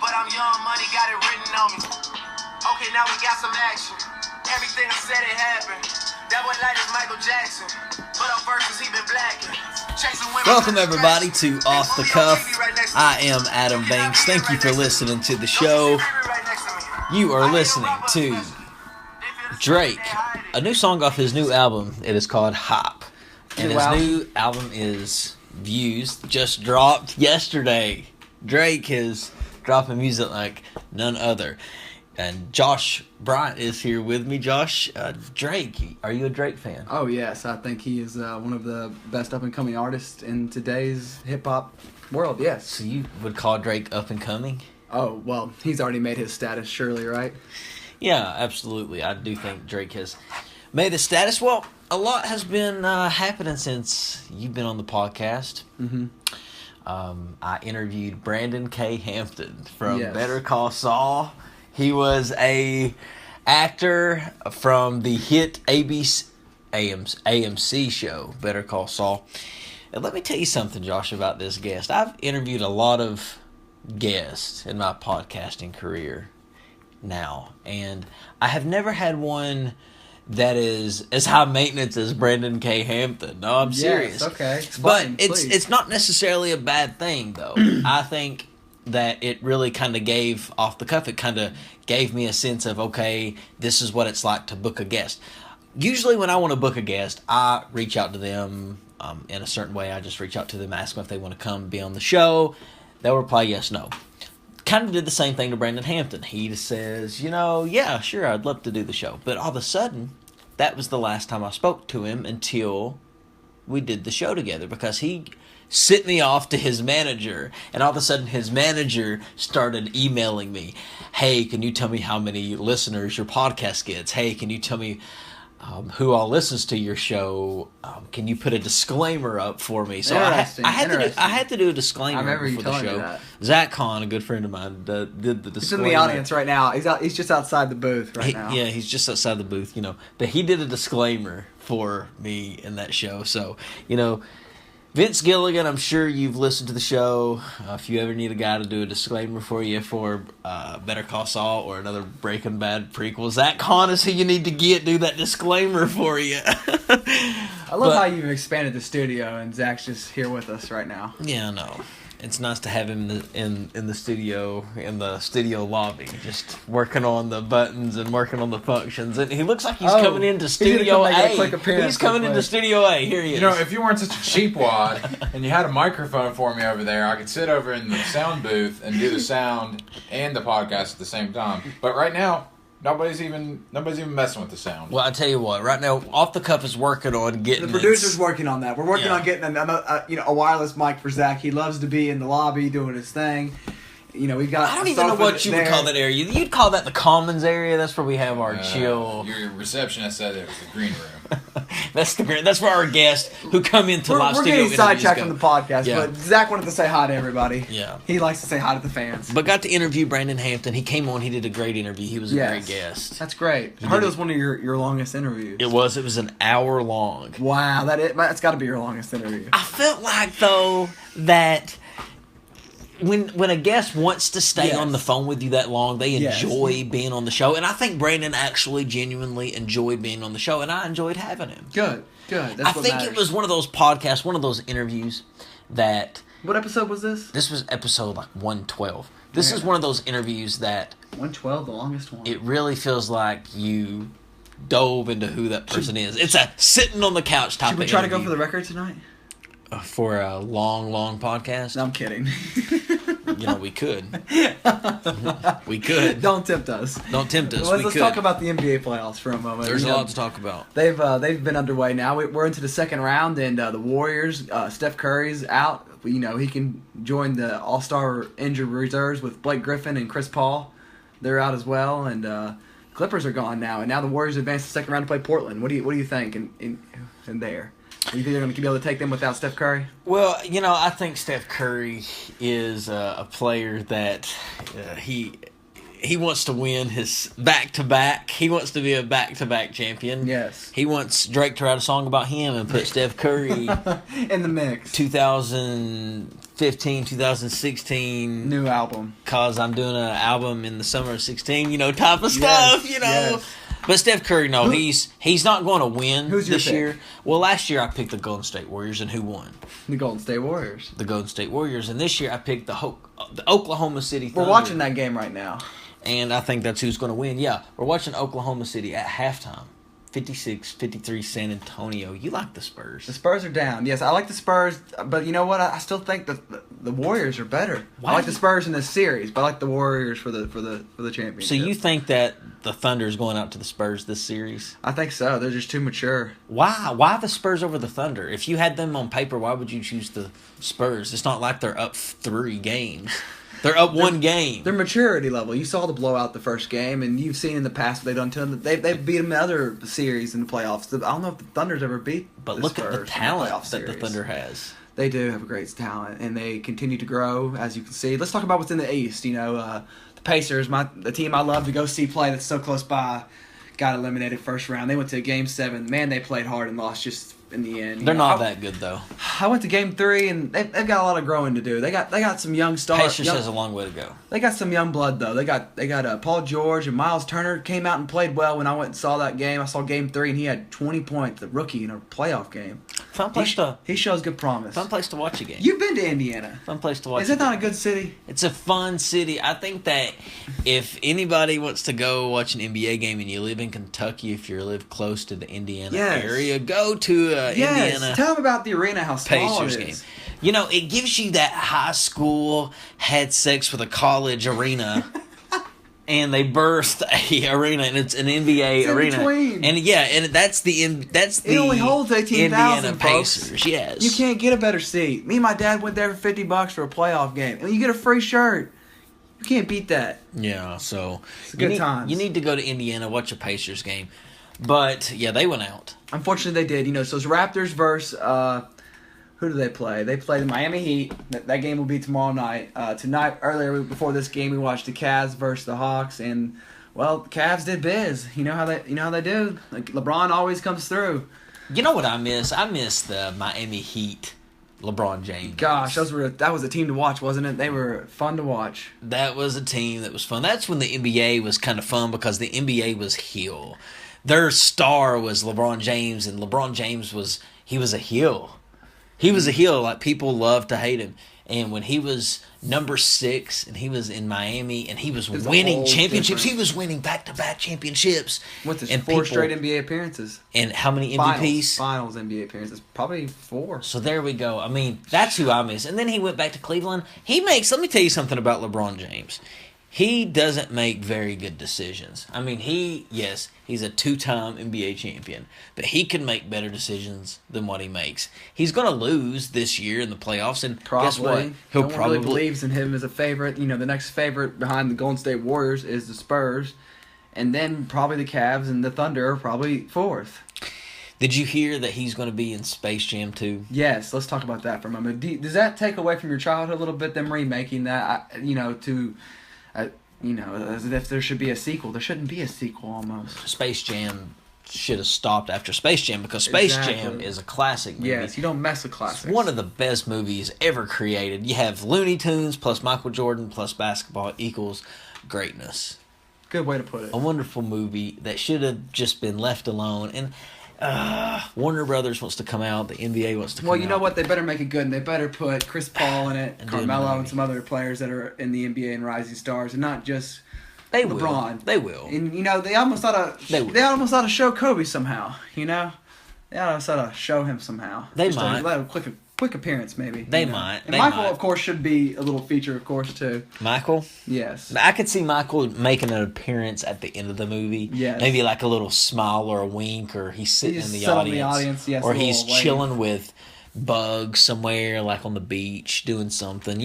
but I'm young, money got it written on me. Okay, now we got some action. Everything I said it happened. That boy light is Michael Jackson, but on verses he been blacking. Welcome everybody to Off the Cuff. I am Adam Banks. Thank you for listening to the show. You are listening to Drake, a new song off his new album. It is called Hop. And his new album is Views, just dropped yesterday. Drake is dropping music like none other. And Josh Bryant is here with me. Josh, Drake, are you a Drake fan? Oh, yes. I think he is one of the best up-and-coming artists in today's hip-hop world, yes. So you would call Drake up-and-coming? Oh, well, he's already made his status, surely, right? Yeah, absolutely. I do think Drake has made his status. Well, a lot has been happening since you've been on the podcast. Mm-hmm. I interviewed Brandon K. Hampton from Better Call Saul. He was a actor from the hit AMC show, Better Call Saul. And let me tell you something, Josh, about this guest. I've interviewed a lot of guests in my podcasting career now, and I have never had one that is as high maintenance as Brandon K. Hampton. No, I'm serious. Okay. Explain, but it's not necessarily a bad thing, though. I think that it really kind of gave, off the cuff, it kind of gave me a sense of, okay, this is what it's like to book a guest. Usually when I want to book a guest, I reach out to them in a certain way. I just reach out to them, ask them if they want to come be on the show. They'll reply yes, no. Kind of did the same thing to Brandon Hampton. He just says, yeah, sure, I'd love to do the show. But all of a sudden, that was the last time I spoke to him until we did the show together, because he sent me off to his manager, and all of a sudden his manager started emailing me, hey, can you tell me how many listeners your podcast gets? Hey, can you tell me who all listens to your show? Can you put a disclaimer up for me? So I had to do a disclaimer for the show. Zach Kahn, a good friend of mine, did the disclaimer. He's in the audience right now. He's just outside the booth now. Yeah, he's just outside the booth, But he did a disclaimer for me in that show. So, Vince Gilligan, I'm sure you've listened to the show. If you ever need a guy to do a disclaimer for you for Better Call Saul or another Breaking Bad prequel, Zach Kahn is who you need to do that disclaimer for you. I love how you've expanded the studio and Zach's just here with us right now. Yeah, I know. It's nice to have him in the studio lobby, just working on the buttons and working on the functions. And he looks like he's coming into Studio A. He's coming into Studio A. Here he is. If you weren't such a cheapwad and you had a microphone for me over there, I could sit over in the sound booth and do the sound and the podcast at the same time. But right now, nobody's even messing with the sound. Well, I tell you what, right now, Off the Cuff is working on getting the producer's working on that. We're working on getting a wireless mic for Zach. He loves to be in the lobby doing his thing. We've got. I don't even know what you would call that area. You'd call that the Commons area. That's where we have our chill. Your receptionist said it was the green room. That's where our guests who come into live studio. We're getting sidetracked from the podcast, but Zach wanted to say hi to everybody. Yeah, he likes to say hi to the fans. But got to interview Brandon Hampton. He came on. He did a great interview. He was a great guest. That's great. I heard it was one of your longest interviews. It was. It was an hour long. Wow, that's got to be your longest interview. I felt like though that. When a guest wants to stay on the phone with you that long, they enjoy being on the show. And I think Brandon actually genuinely enjoyed being on the show, and I enjoyed having him. Good. That's I think it was one of those podcasts, one of those interviews that... What episode was this? This was episode 112. This is one of those interviews that... 112, the longest one. It really feels like you dove into who that person is. It's a sitting on the couch type of interview. Should we try to go for the record tonight? For a long, long podcast? No, I'm kidding. We could. We could. Don't tempt us. Let's talk about the NBA playoffs for a moment. There's a lot to talk about. They've been underway now. We're into the second round, and the Warriors, Steph Curry's out. He can join the All-Star injured reserves with Blake Griffin and Chris Paul. They're out as well, and Clippers are gone now. And now the Warriors advance to the second round to play Portland. What do you think in there? Do you think they're going to be able to take them without Steph Curry? Well, I think Steph Curry is a player that he wants to win his back-to-back. He wants to be a back-to-back champion. Yes. He wants Drake to write a song about him and put Steph Curry in the mix. 2015, 2016. New album. Cause I'm doing an album in the summer of 16, type of stuff, Yes. But Steph Curry, no, he's not going to win Who's your this pick? year. Well, last year I picked the Golden State Warriors, and who won? The Golden State Warriors. The Golden State Warriors, and this year I picked the Oklahoma City Thunder. We're watching that game right now. And I think that's who's going to win. Yeah, we're watching Oklahoma City at halftime. 56-53 San Antonio. You like the Spurs. The Spurs are down. Yes, I like the Spurs, but you know what? I still think that the Warriors are better. Why? I like the Spurs in this series, but I like the Warriors for the championship. So you think that the Thunder is going out to the Spurs this series? I think so. They're just too mature. Why? Why the Spurs over the Thunder? If you had them on paper, why would you choose the Spurs? It's not like they're up 3 games. They're up 1 game. Their maturity level. You saw the blowout the first game, and you've seen in the past what they've done to them. They've beat them in other series in the playoffs. I don't know if the Thunder's ever beat But the look at Spurs the in talent playoff that the series. Thunder has. They do have a great talent, and they continue to grow, as you can see. Let's talk about what's in the East. The Pacers, the team I love to go see play that's so close by, got eliminated first round. They went to Game 7. Man, they played hard and lost just in the end. They're not that good, though. I went to Game 3, and they've got a lot of growing to do. They got some young stars. Pacers has a long way to go. They got some young blood though. They got Paul George and Miles Turner came out and played well when I went and saw that game. I saw Game 3 and he had 20 points, the rookie in a playoff game. Fun place He shows good promise. Fun place to watch a game. You've been to Indiana. Fun place to watch. Is it not a good city? It's a fun city. I think that if anybody wants to go watch an NBA game and you live in Kentucky, if you live close to the Indiana area, go to Indiana Tell them about the arena, how small Pacers it game. is. It gives you that high school had sex with a college arena. And they birthed a arena, and it's an NBA in arena. between. And that's the It only holds 18,000, Indiana folks. Pacers. Yes, You can't get a better seat. Me and my dad went there for $50 for a playoff game, and you get a free shirt. You can't beat that. Yeah, so It's good times. You need to go to Indiana, watch a Pacers game. But yeah, they went out. Unfortunately, they did. So it's Raptors versus who do they play? They play the Miami Heat. That game will be tomorrow night. Tonight, earlier before this game, we watched the Cavs versus the Hawks, and well, the Cavs did biz. You know how they do. Like LeBron always comes through. You know what I miss? I miss the Miami Heat. LeBron James. Gosh, that was a team to watch, wasn't it? They were fun to watch. That was a team that was fun. That's when the NBA was kind of fun because the NBA was heel. Their star was LeBron James, and LeBron James was a heel. He was a heel. Like, people loved to hate him. And when he was number 6 and he was in Miami and he was winning championships, he was winning back-to-back championships. Went to and 4 straight NBA appearances. And how many MVPs? Finals NBA appearances. Probably 4. So there we go. I mean, that's who I miss. And then he went back to Cleveland. Let me tell you something about LeBron James. He doesn't make very good decisions. I mean, he's a 2-time NBA champion, but he can make better decisions than what he makes. He's going to lose this year in the playoffs, and guess what? No one really believes in him as a favorite. The next favorite behind the Golden State Warriors is the Spurs, and then probably the Cavs and the Thunder are probably 4th. Did you hear that he's going to be in Space Jam 2? Yes, let's talk about that for a moment. Does that take away from your childhood a little bit, them remaking that, as if there should be a sequel. There shouldn't be a sequel almost. Space Jam should have stopped after Space Jam because Space Jam is a classic movie. Yes, you don't mess with classics. It's one of the best movies ever created. You have Looney Tunes plus Michael Jordan plus basketball equals greatness. Good way to put it. A wonderful movie that should have just been left alone. And Warner Brothers wants to come out. The NBA wants to come out. Well, you know what? They better make it good, and they better put Chris Paul in it, And Carmelo, and some other players that are in the NBA and rising stars, and not just They LeBron. will. They will. And they almost ought to. They almost ought to show Kobe somehow. They almost ought to show him somehow. They Just might. let him quick appearance, maybe. They might. And They Michael, might. of course, should be a little feature, of course, too. Michael? Yes. I could see Michael making an appearance at the end of the movie. Yes. Maybe like a little smile or a wink, or he's sitting He's in the sitting in audience. the audience, yes, or a he's little wave. chilling with Bugs somewhere, like on the beach, doing something.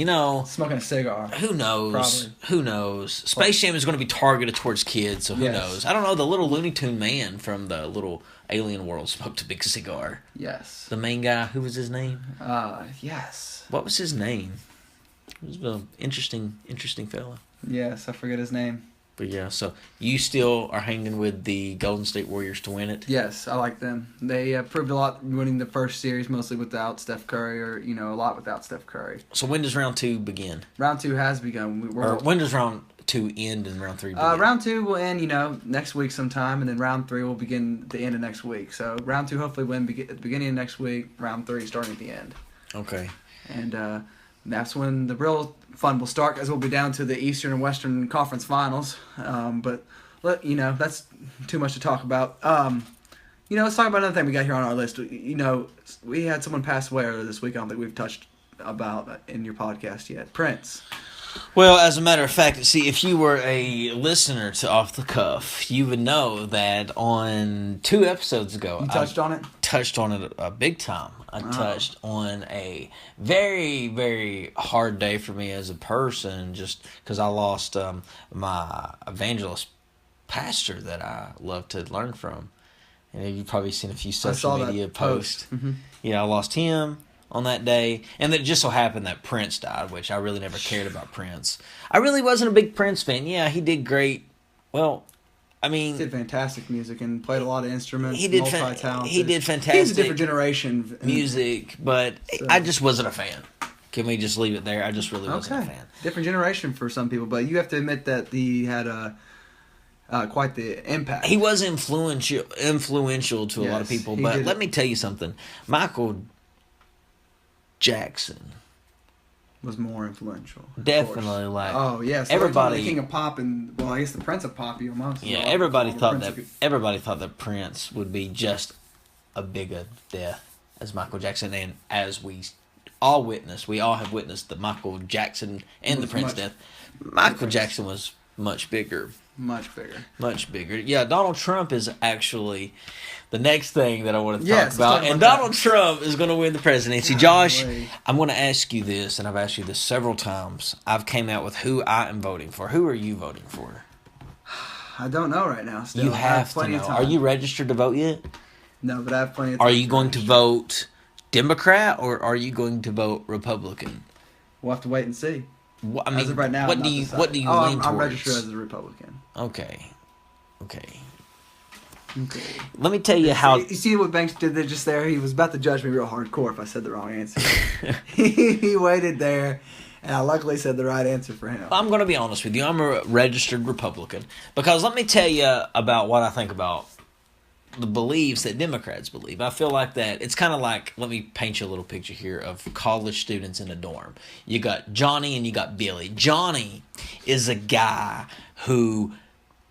Smoking a cigar. Who knows? Probably. Who knows? Space Jam is going to be targeted towards kids, so who Yes. knows? I don't know. The little Looney Tune man from the little Alien World smoked a big cigar. Yes. The main guy, who was his name? Yes. What was his name? He was an interesting fella. Yes, I forget his name. But yeah, so you still are hanging with the Golden State Warriors to win it? Yes, I like them. They proved a lot winning the first series, mostly without Steph Curry, or a lot without Steph Curry. So when does round 2 begin? Round 2 has begun. Or when does round 2 end and round 3 begin? Round 2 will end, next week sometime, and then round 3 will begin at the end of next week. So round 2 hopefully will end at the beginning of next week. Round 3 starting at the end. Okay. And that's when the real fun will start, because we'll be down to the Eastern and Western Conference Finals. But that's too much to talk about. Let's talk about another thing we got here on our list. We had someone pass away earlier this week. I don't think we've touched about in your podcast yet. Prince. Well, as a matter of fact, see, if you were a listener to Off the Cuff, you would know that on 2 episodes ago, You touched on it? Touched on it a big time. I touched on a very, very hard day for me as a person, just because I lost my evangelist pastor that I love to learn from. And you've probably seen a few social media posts. Mm-hmm. Yeah, I lost him on that day, and it just so happened that Prince died, which I really never cared about Prince. I really wasn't a big Prince fan. Yeah, he did great. Well, I mean, he did fantastic music and played a lot of instruments. He did multi-talented. He did fantastic. He's a different generation music, but I just wasn't a fan. Can we just leave it there? I just really wasn't a fan. Different generation for some people, but you have to admit that he had quite the impact. He was influential to a lot of people, but let me tell you something. Michael Jackson was more influential. Definitely, like, oh yes, everybody, the king of pop, and I guess the prince of pop. Yeah, everybody thought that Prince would be just a bigger death as Michael Jackson, and as we all have witnessed the Michael Jackson and the Prince death. Michael Jackson was much bigger. Much bigger. Much bigger. Yeah, Donald Trump is actually the next thing that I want to talk about. And Donald Trump is going to win the presidency. Josh, I'm going to ask you this, and I've asked you this several times. I've came out with who I am voting for. Who are you voting for? I don't know right now. Still. You have to know. Are you registered to vote yet? No, but I have plenty of time. Are you going to vote Democrat, or are you going to vote Republican? We'll have to wait and see. I mean, as of right now, what do you lean towards? I'm registered as a Republican. Okay. Let me tell you how. You see what Banks did there just there? He was about to judge me real hardcore if I said the wrong answer. He waited there, and I luckily said the right answer for him. I'm going to be honest with you. I'm a registered Republican. Because let me tell you about what I think about the beliefs that Democrats believe. I feel like that it's kind of like, let me paint you a little picture here of college students in a dorm. You got Johnny and you got Billy. Johnny is a guy who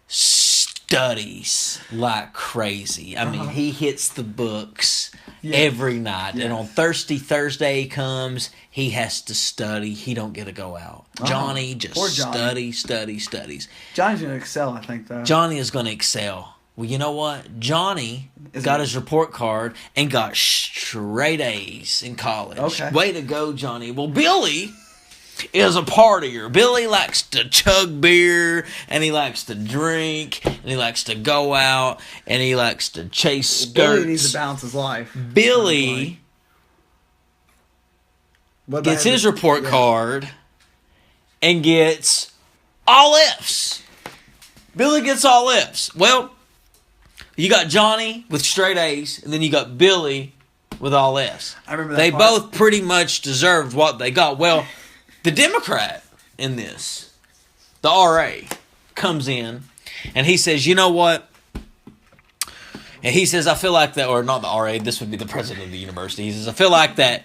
studies like crazy. I mean, he hits the books every night. And on Thursday comes, he has to study. He don't get to go out. Johnny just studies. Johnny's going to excel, I think, though. Johnny is going to excel. Well, you know what? Johnny got his report card and got straight A's in college. Okay. Way to go, Johnny. Well, Billy is a partier. Billy likes to chug beer, and he likes to drink, and he likes to go out, and he likes to chase skirts. Billy needs to balance his life. Billy gets his report card and gets all F's. Billy gets all F's. Well, you got Johnny with straight A's, and then you got Billy with all F's. I remember that they part. both pretty much deserved what they got. Well, the Democrat in this, the RA, comes in, and he says, you know what? And he says, I feel like that, or not the RA, this would be the president of the university. He says, I feel like that,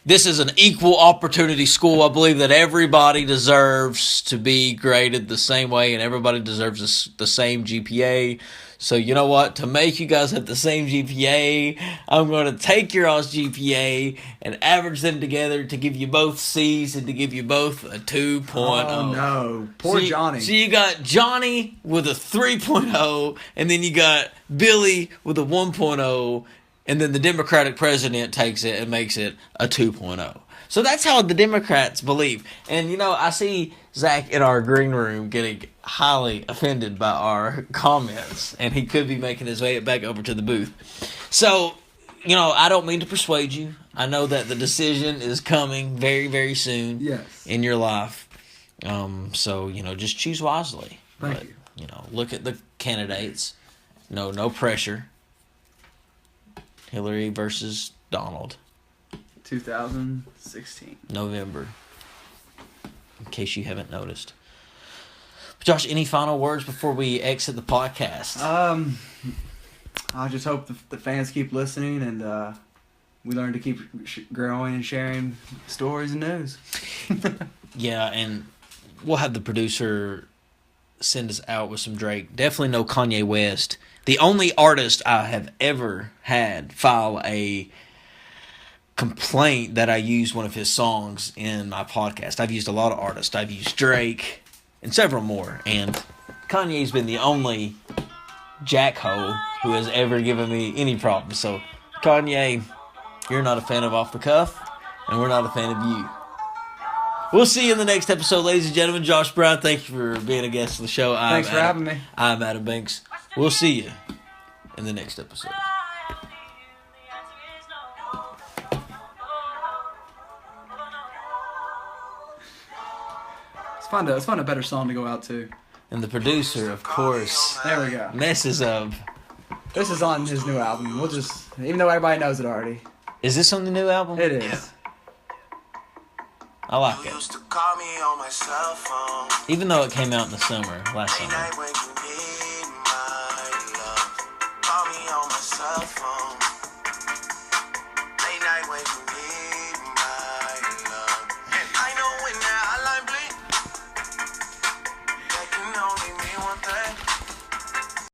this is an equal opportunity school. I believe that everybody deserves to be graded the same way, and everybody deserves the same GPA. So you know what? To make you guys have the same GPA, I'm going to take your all's GPA and average them together to give you both C's and to give you both a 2.0. Oh, no. Poor Johnny. So you got Johnny with a 3.0, and then you got Billy with a 1.0, and then the Democratic president takes it and makes it a 2.0. So that's how the Democrats believe. And, I see Zach in our green room getting highly offended by our comments, and he could be making his way back over to the booth. So, I don't mean to persuade you. I know that the decision is coming very, very soon in your life. So, just choose wisely. Thank But, you. Look at the candidates. No pressure. Hillary versus Donald. 2016. November. In case you haven't noticed. Josh, any final words before we exit the podcast? I just hope the fans keep listening and we learn to keep growing and sharing stories and news. Yeah, and we'll have the producer send us out with some Drake. Definitely no Kanye West. The only artist I have ever had file a complaint that I used one of his songs in my podcast. I've used a lot of artists. I've used Drake and several more. And Kanye's been the only jackhole who has ever given me any problems. So, Kanye, you're not a fan of Off the Cuff, and we're not a fan of you. We'll see you in the next episode, ladies and gentlemen. Josh Bryant, thank you for being a guest of the show. Thanks for having me. I'm Adam Banks. We'll see you in the next episode. Let's find a better song to go out to. And the producer, of course, There we go. messes up. This is on his new album. Even though everybody knows it already. Is this on the new album? It is. I like You it. used to call me on my cell phone. Even though it came out in the summer, last Late summer. night when you